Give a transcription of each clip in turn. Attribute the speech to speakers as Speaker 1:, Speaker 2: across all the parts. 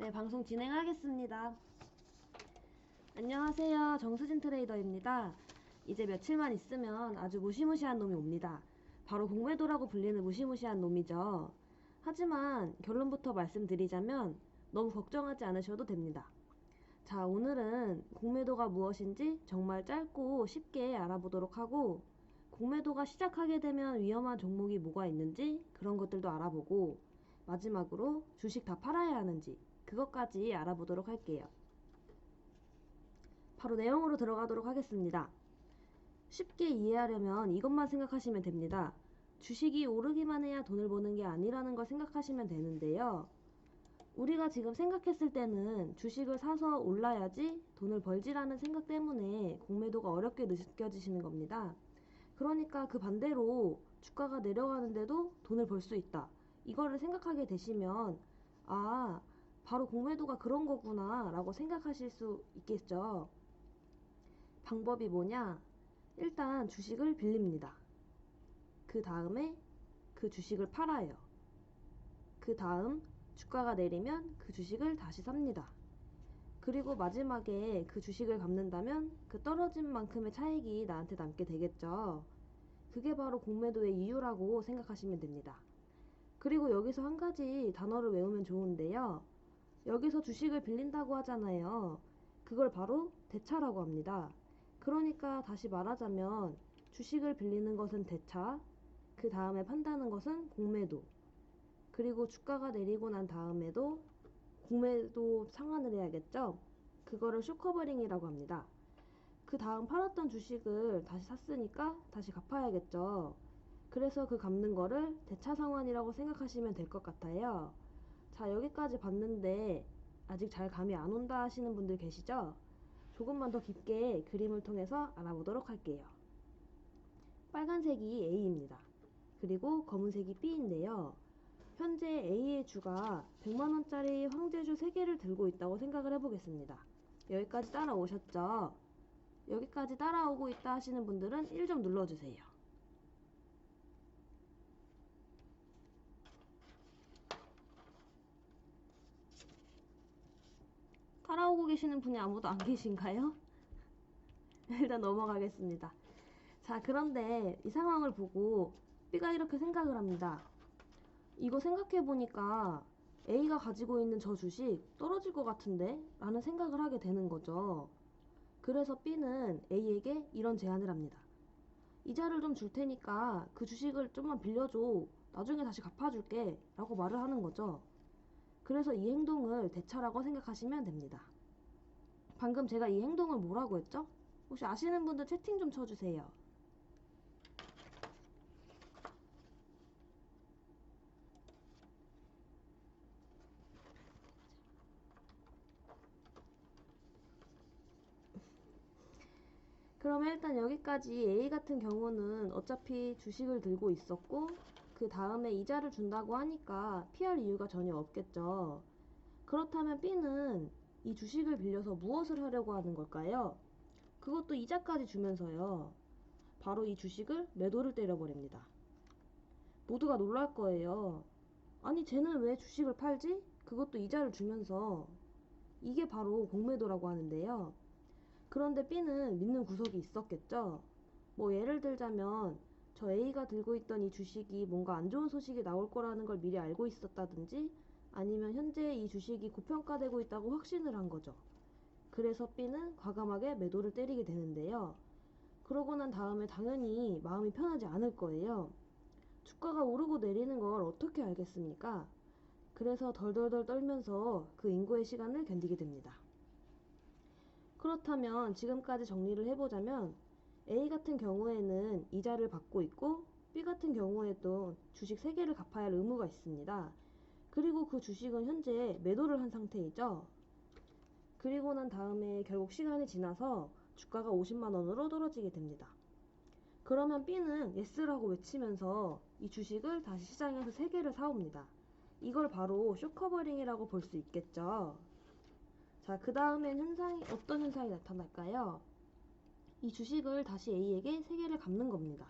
Speaker 1: 네, 방송 진행하겠습니다. 안녕하세요. 정수진 트레이더입니다. 이제 며칠만 있으면 아주 무시무시한 놈이 옵니다. 바로 공매도라고 불리는 무시무시한 놈이죠. 하지만 결론부터 말씀드리자면 너무 걱정하지 않으셔도 됩니다. 자, 오늘은 공매도가 무엇인지 정말 짧고 쉽게 알아보도록 하고, 공매도가 시작하게 되면 위험한 종목이 뭐가 있는지 그런 것들도 알아보고, 마지막으로 주식 다 팔아야 하는지 그것까지 알아보도록 할게요. 바로 내용으로 들어가도록 하겠습니다. 쉽게 이해하려면 이것만 생각하시면 됩니다. 주식이 오르기만 해야 돈을 버는 게 아니라는 걸 생각하시면 되는데요. 우리가 지금 생각했을 때는 주식을 사서 올라야지 돈을 벌지라는 생각 때문에 공매도가 어렵게 느껴지시는 겁니다. 그러니까 그 반대로 주가가 내려가는데도 돈을 벌 수 있다, 이거를 생각하게 되시면 아, 바로 공매도가 그런 거구나 라고 생각하실 수 있겠죠. 방법이 뭐냐? 일단 주식을 빌립니다. 그 다음에 그 주식을 팔아요. 그 다음 주가가 내리면 그 주식을 다시 삽니다. 그리고 마지막에 그 주식을 갚는다면 그 떨어진 만큼의 차익이 나한테 남게 되겠죠. 그게 바로 공매도의 이유라고 생각하시면 됩니다. 그리고 여기서 한 가지 단어를 외우면 좋은데요. 여기서 주식을 빌린다고 하잖아요. 그걸 바로 대차라고 합니다. 그러니까 다시 말하자면 주식을 빌리는 것은 대차, 그 다음에 판다는 것은 공매도, 그리고 주가가 내리고 난 다음에도 공매도 상환을 해야겠죠. 그거를 쇼커버링이라고 합니다. 그 다음 팔았던 주식을 다시 샀으니까 다시 갚아야겠죠. 그래서 그 갚는 거를 대차 상환이라고 생각하시면 될 것 같아요. 자, 여기까지 봤는데 아직 잘 감이 안 온다 하시는 분들 계시죠? 조금만 더 깊게 그림을 통해서 알아보도록 할게요. 빨간색이 A입니다. 그리고 검은색이 B인데요. 현재 A의 주가 100만원짜리 황제주 3개를 들고 있다고 생각을 해보겠습니다. 여기까지 따라오셨죠? 여기까지 따라오고 있다 하시는 분들은 1 좀 눌러주세요. 따라오고 계시는 분이 아무도 안 계신가요? 일단 넘어가겠습니다. 자, 그런데 이 상황을 보고 B가 이렇게 생각을 합니다. 이거 생각해보니까 A가 가지고 있는 저 주식 떨어질 것 같은데? 라는 생각을 하게 되는 거죠. 그래서 B는 A에게 이런 제안을 합니다. 이자를 좀 줄 테니까 그 주식을 좀만 빌려줘. 나중에 다시 갚아줄게. 라고 말을 하는 거죠. 그래서 이 행동을 대차라고 생각하시면 됩니다. 방금 제가 이 행동을 뭐라고 했죠? 혹시 아시는 분들 채팅 좀 쳐주세요. 그러면 일단 여기까지 A 같은 경우는 어차피 주식을 들고 있었고, 그 다음에 이자를 준다고 하니까 피할 이유가 전혀 없겠죠. 그렇다면 B는 이 주식을 빌려서 무엇을 하려고 하는 걸까요? 그것도 이자까지 주면서요. 바로 이 주식을 매도를 때려버립니다. 모두가 놀랄 거예요. 아니, 쟤는 왜 주식을 팔지? 그것도 이자를 주면서. 이게 바로 공매도라고 하는데요. 그런데 B는 믿는 구석이 있었겠죠. 뭐 예를 들자면 저 A가 들고 있던 이 주식이 뭔가 안 좋은 소식이 나올 거라는 걸 미리 알고 있었다든지, 아니면 현재 이 주식이 고평가되고 있다고 확신을 한 거죠. 그래서 B는 과감하게 매도를 때리게 되는데요. 그러고 난 다음에 당연히 마음이 편하지 않을 거예요. 주가가 오르고 내리는 걸 어떻게 알겠습니까? 그래서 덜덜덜 떨면서 그 인고의 시간을 견디게 됩니다. 그렇다면 지금까지 정리를 해보자면 A 같은 경우에는 이자를 받고 있고, B 같은 경우에도 주식 3개를 갚아야 할 의무가 있습니다. 그리고 그 주식은 현재 매도를 한 상태이죠. 그리고 난 다음에 결국 시간이 지나서 주가가 50만원으로 떨어지게 됩니다. 그러면 B는 예스라고 외치면서 이 주식을 다시 시장에서 3개를 사옵니다. 이걸 바로 쇼커버링이라고 볼 수 있겠죠. 자, 그 다음엔 어떤 현상이 나타날까요? 이 주식을 다시 A에게 3개를 갚는 겁니다.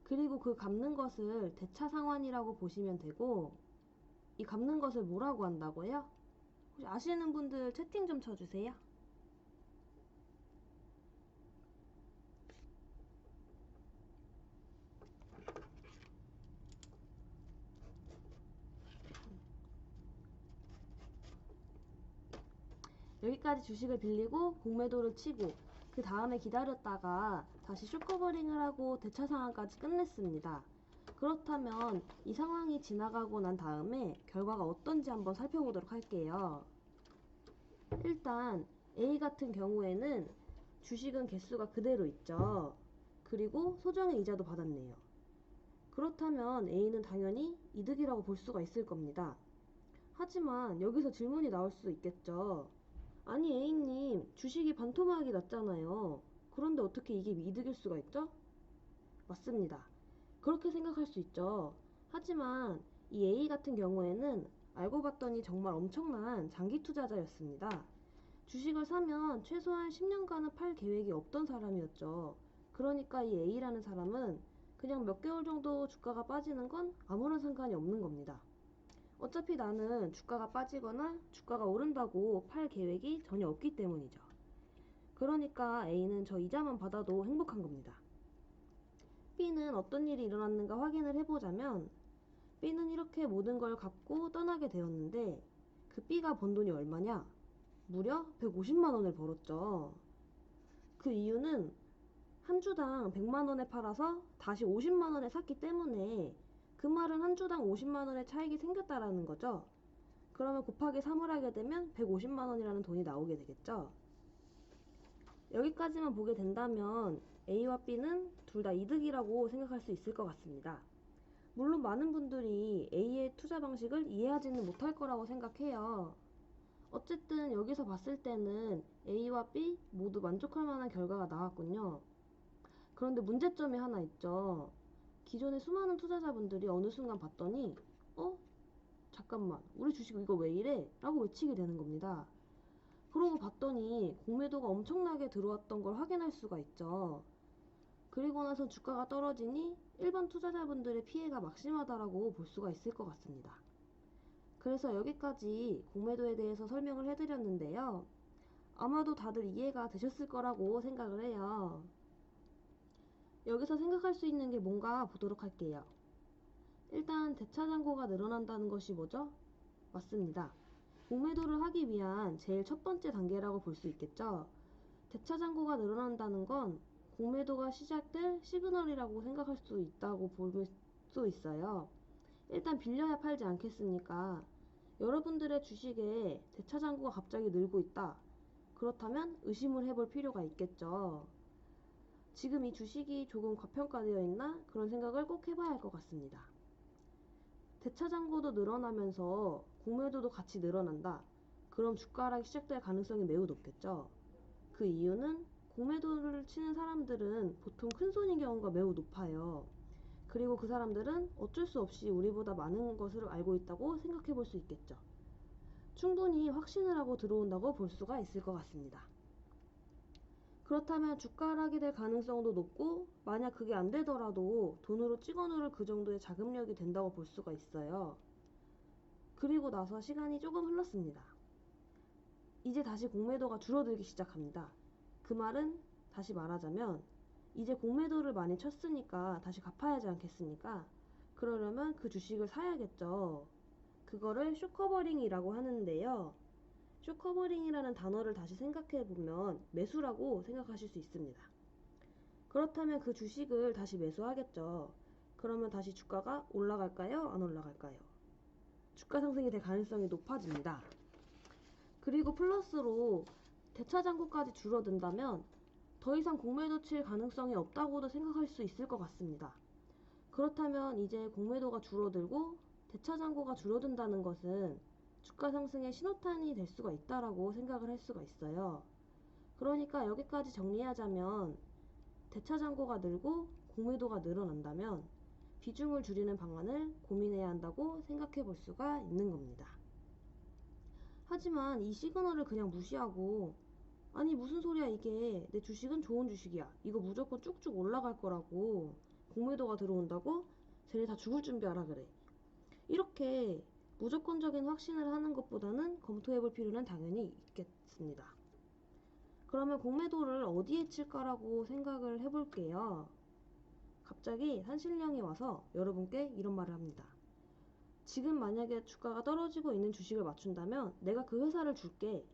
Speaker 1: 그리고 그 갚는 것을 대차 상환이라고 보시면 되고, 이 갚는 것을 뭐라고 한다고요? 혹시 아시는 분들 채팅 좀 쳐주세요. 여기까지 주식을 빌리고 공매도를 치고 그 다음에 기다렸다가 다시 숏커버링을 하고 대차 상황까지 끝냈습니다. 그렇다면 이 상황이 지나가고 난 다음에 결과가 어떤지 한번 살펴보도록 할게요. 일단 A 같은 경우에는 주식은 개수가 그대로 있죠. 그리고 소정의 이자도 받았네요. 그렇다면 A는 당연히 이득이라고 볼 수가 있을 겁니다. 하지만 여기서 질문이 나올 수 있겠죠. 아니 A님, 주식이 반토막이 났잖아요. 그런데 어떻게 이게 이득일 수가 있죠? 맞습니다. 그렇게 생각할 수 있죠. 하지만 이 A 같은 경우에는 알고 봤더니 정말 엄청난 장기 투자자였습니다. 주식을 사면 최소한 10년간은 팔 계획이 없던 사람이었죠. 그러니까 이 A라는 사람은 그냥 몇 개월 정도 주가가 빠지는 건 아무런 상관이 없는 겁니다. 어차피 나는 주가가 빠지거나 주가가 오른다고 팔 계획이 전혀 없기 때문이죠. 그러니까 A는 저 이자만 받아도 행복한 겁니다. B는 어떤 일이 일어났는가 확인을 해보자면 B는 이렇게 모든 걸 갚고 떠나게 되었는데 그 B가 번 돈이 얼마냐? 무려 150만 원을 벌었죠. 그 이유는 한 주당 100만 원에 팔아서 다시 50만 원에 샀기 때문에 그 말은 한 주당 50만 원의 차익이 생겼다라는 거죠. 그러면 곱하기 3을 하게 되면 150만 원이라는 돈이 나오게 되겠죠. 여기까지만 보게 된다면 A와 B는 둘 다 이득이라고 생각할 수 있을 것 같습니다. 물론 많은 분들이 A의 투자 방식을 이해하지는 못할 거라고 생각해요. 어쨌든 여기서 봤을 때는 A와 B 모두 만족할 만한 결과가 나왔군요. 그런데 문제점이 하나 있죠. 기존의 수많은 투자자분들이 어느 순간 봤더니 잠깐만, 우리 주식 이거 왜 이래? 라고 외치게 되는 겁니다. 그러고 봤더니 공매도가 엄청나게 들어왔던 걸 확인할 수가 있죠. 그리고 나서 주가가 떨어지니 일반 투자자분들의 피해가 막심하다라고 볼 수가 있을 것 같습니다. 그래서 여기까지 공매도에 대해서 설명을 해드렸는데요. 아마도 다들 이해가 되셨을 거라고 생각을 해요. 여기서 생각할 수 있는 게 뭔가 보도록 할게요. 일단 대차장고가 늘어난다는 것이 뭐죠? 맞습니다. 공매도를 하기 위한 제일 첫 번째 단계라고 볼 수 있겠죠. 대차장고가 늘어난다는 건 공매도가 시작될 시그널이라고 생각할 수 있다고 볼 수 있어요. 일단 빌려야 팔지 않겠습니까? 여러분들의 주식에 대차장고가 갑자기 늘고 있다. 그렇다면 의심을 해볼 필요가 있겠죠. 지금 이 주식이 조금 과평가되어 있나? 그런 생각을 꼭 해봐야 할 것 같습니다. 대차장고도 늘어나면서 공매도도 같이 늘어난다. 그럼 주가 하락이 시작될 가능성이 매우 높겠죠. 그 이유는 공매도를 치는 사람들은 보통 큰손인 경우가 매우 높아요. 그리고 그 사람들은 어쩔 수 없이 우리보다 많은 것을 알고 있다고 생각해 볼 수 있겠죠. 충분히 확신을 하고 들어온다고 볼 수가 있을 것 같습니다. 그렇다면 주가 하락이 될 가능성도 높고 만약 그게 안 되더라도 돈으로 찍어 누를 그 정도의 자금력이 된다고 볼 수가 있어요. 그리고 나서 시간이 조금 흘렀습니다. 이제 다시 공매도가 줄어들기 시작합니다. 그 말은 다시 말하자면 이제 공매도를 많이 쳤으니까 다시 갚아야 하지 않겠습니까? 그러려면 그 주식을 사야겠죠. 그거를 숏커버링이라고 하는데요. 숏커버링이라는 단어를 다시 생각해 보면 매수라고 생각하실 수 있습니다. 그렇다면 그 주식을 다시 매수하겠죠. 그러면 다시 주가가 올라갈까요? 안 올라갈까요? 주가 상승이 될 가능성이 높아집니다. 그리고 플러스로 대차장고까지 줄어든다면 더 이상 공매도 칠 가능성이 없다고도 생각할 수 있을 것 같습니다. 그렇다면 이제 공매도가 줄어들고 대차장고가 줄어든다는 것은 주가 상승의 신호탄이 될 수가 있다라고 생각을 할 수가 있어요. 그러니까 여기까지 정리하자면 대차장고가 늘고 공매도가 늘어난다면 비중을 줄이는 방안을 고민해야 한다고 생각해 볼 수가 있는 겁니다. 하지만 이 시그널을 그냥 무시하고 아니 무슨 소리야 이게 내 주식은 좋은 주식이야 이거 무조건 쭉쭉 올라갈 거라고 공매도가 들어온다고 쟤네 다 죽을 준비하라 그래 이렇게 무조건적인 확신을 하는 것보다는 검토해 볼 필요는 당연히 있겠습니다. 그러면 공매도를 어디에 칠까라고 생각을 해볼게요. 갑자기 산신령이 와서 여러분께 이런 말을 합니다. 지금 만약에 주가가 떨어지고 있는 주식을 맞춘다면 내가 그 회사를 줄게.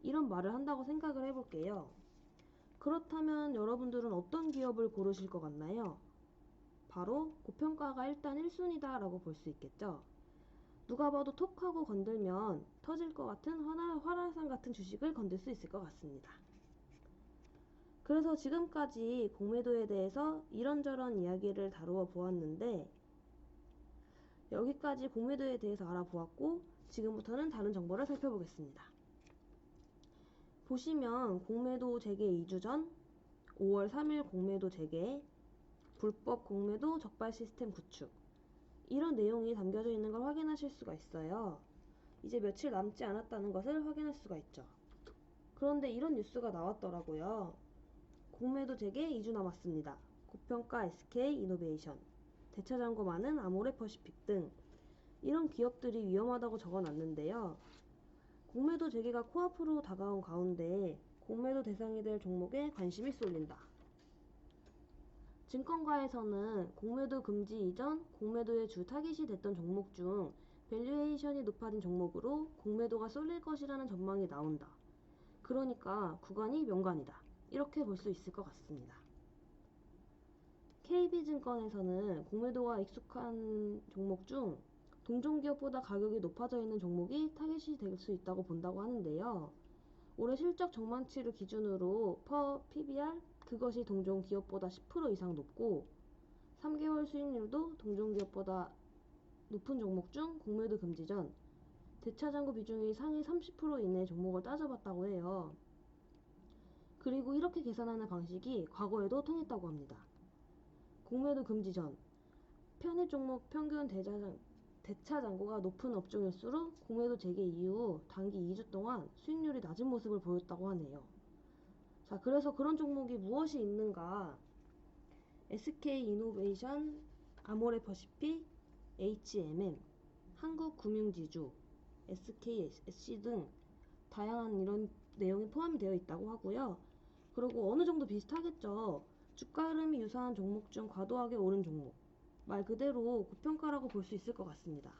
Speaker 1: 이런 말을 한다고 생각을 해볼게요. 그렇다면 여러분들은 어떤 기업을 고르실 것 같나요? 바로 고평가가 일단 1순위다 라고 볼 수 있겠죠. 누가 봐도 톡 하고 건들면 터질 것 같은 화라산 같은 주식을 건들 수 있을 것 같습니다. 그래서 지금까지 공매도에 대해서 이런저런 이야기를 다루어 보았는데, 여기까지 공매도에 대해서 알아보았고 지금부터는 다른 정보를 살펴보겠습니다. 보시면 공매도 재개 2주 전 5월 3일 공매도 재개, 불법 공매도 적발 시스템 구축, 이런 내용이 담겨져 있는 걸 확인하실 수가 있어요. 이제 며칠 남지 않았다는 것을 확인할 수가 있죠. 그런데 이런 뉴스가 나왔더라고요. 공매도 재개 2주 남았습니다. 고평가 SK 이노베이션, 대차장고 많은 아모레퍼시픽 등 이런 기업들이 위험하다고 적어놨는데요. 공매도 재개가 코앞으로 다가온 가운데 공매도 대상이 될 종목에 관심이 쏠린다. 증권가에서는 공매도 금지 이전 공매도의 주 타깃이 됐던 종목 중 밸류에이션이 높아진 종목으로 공매도가 쏠릴 것이라는 전망이 나온다. 그러니까 구간이 명간이다. 이렇게 볼 수 있을 것 같습니다. KB증권에서는 공매도가 익숙한 종목 중 동종기업보다 가격이 높아져 있는 종목이 타깃이 될 수 있다고 본다고 하는데요. 올해 실적 전망치를 기준으로 per PBR 그것이 동종기업보다 10% 이상 높고 3개월 수익률도 동종기업보다 높은 종목 중 공매도 금지 전 대차장고 비중이 상위 30% 이내의 종목을 따져봤다고 해요. 그리고 이렇게 계산하는 방식이 과거에도 통했다고 합니다. 공매도 금지 전 편입 종목 평균 대차장고가 높은 업종일수록 공매도 재개 이후 단기 2주 동안 수익률이 낮은 모습을 보였다고 하네요. 자, 그래서 그런 종목이 무엇이 있는가? SK이노베이션, 아모레퍼시픽, HMM, 한국금융지주, SKSC 등 다양한 이런 내용이 포함이 되어 있다고 하고요. 그리고 어느 정도 비슷하겠죠. 주가 흐름이 유사한 종목 중 과도하게 오른 종목, 말 그대로 고평가라고 볼 수 있을 것 같습니다.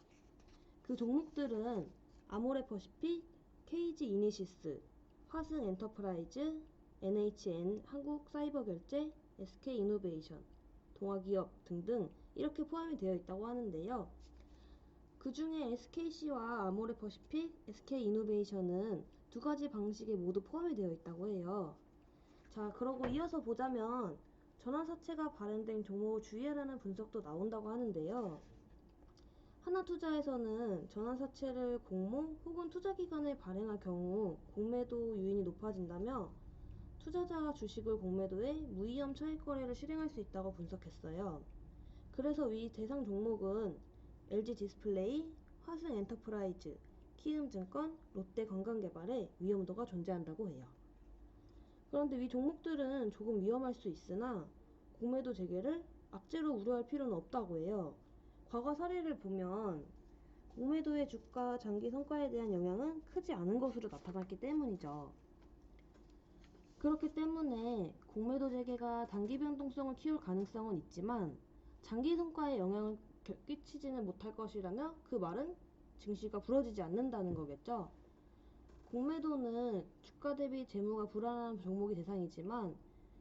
Speaker 1: 그 종목들은 아모레퍼시픽, KG이니시스, 화승엔터프라이즈, NHN 한국사이버결제, SK이노베이션, 동아기업 등등 이렇게 포함이 되어 있다고 하는데요. 그 중에 SKC와 아모레퍼시픽, SK이노베이션은 두 가지 방식에 모두 포함이 되어 있다고 해요. 자, 그러고 이어서 보자면 전환사채가 발행된 종목을 주의하라는 분석도 나온다고 하는데요. 하나투자에서는 전환사채를 공모 혹은 투자기관에 발행할 경우 공매도 유인이 높아진다며 투자자가 주식을 공매도해 무위험 차익거래를 실행할 수 있다고 분석했어요. 그래서 위 대상 종목은 LG디스플레이, 화승엔터프라이즈, 키움증권, 롯데건강개발에 위험도가 존재한다고 해요. 그런데 위 종목들은 조금 위험할 수 있으나 공매도 재개를 악재로 우려할 필요는 없다고 해요. 과거 사례를 보면 공매도의 주가 장기 성과에 대한 영향은 크지 않은 것으로 나타났기 때문이죠. 그렇기 때문에 공매도 재개가 단기 변동성을 키울 가능성은 있지만 장기 성과에 영향을 끼치지는 못할 것이라며 그 말은 증시가 부러지지 않는다는 거겠죠. 공매도는 주가 대비 재무가 불안한 종목이 대상이지만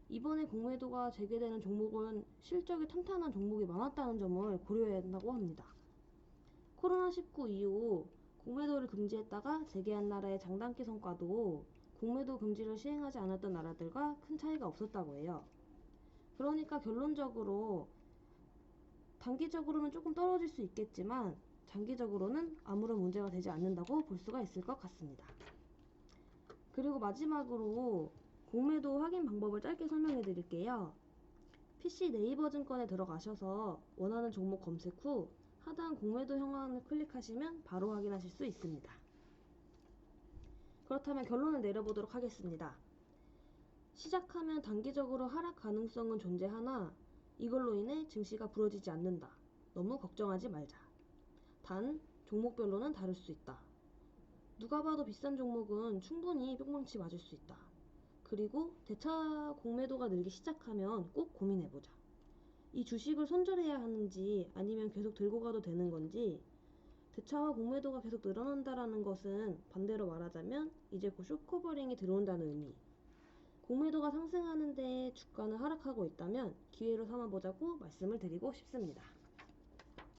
Speaker 1: 이번에 공매도가 재개되는 종목은 실적이 탄탄한 종목이 많았다는 점을 고려해야 한다고 합니다. 코로나19 이후 공매도를 금지했다가 재개한 나라의 장단기 성과도 공매도 금지를 시행하지 않았던 나라들과 큰 차이가 없었다고 해요. 그러니까 결론적으로 단기적으로는 조금 떨어질 수 있겠지만 장기적으로는 아무런 문제가 되지 않는다고 볼 수가 있을 것 같습니다. 그리고 마지막으로 공매도 확인 방법을 짧게 설명해 드릴게요. PC 네이버 증권에 들어가셔서 원하는 종목 검색 후 하단 공매도 현황을 클릭하시면 바로 확인하실 수 있습니다. 그렇다면 결론을 내려보도록 하겠습니다. 시작하면 단기적으로 하락 가능성은 존재하나 이걸로 인해 증시가 부러지지 않는다. 너무 걱정하지 말자. 단 종목별로는 다를 수 있다. 누가 봐도 비싼 종목은 충분히 뿅망치 맞을 수 있다. 그리고 대차 공매도가 늘기 시작하면 꼭 고민해보자. 이 주식을 손절해야 하는지 아니면 계속 들고 가도 되는 건지. 대차와 공매도가 계속 늘어난다라는 것은 반대로 말하자면 이제 곧 숏커버링이 들어온다는 의미. 공매도가 상승하는데 주가는 하락하고 있다면 기회로 삼아보자고 말씀을 드리고 싶습니다.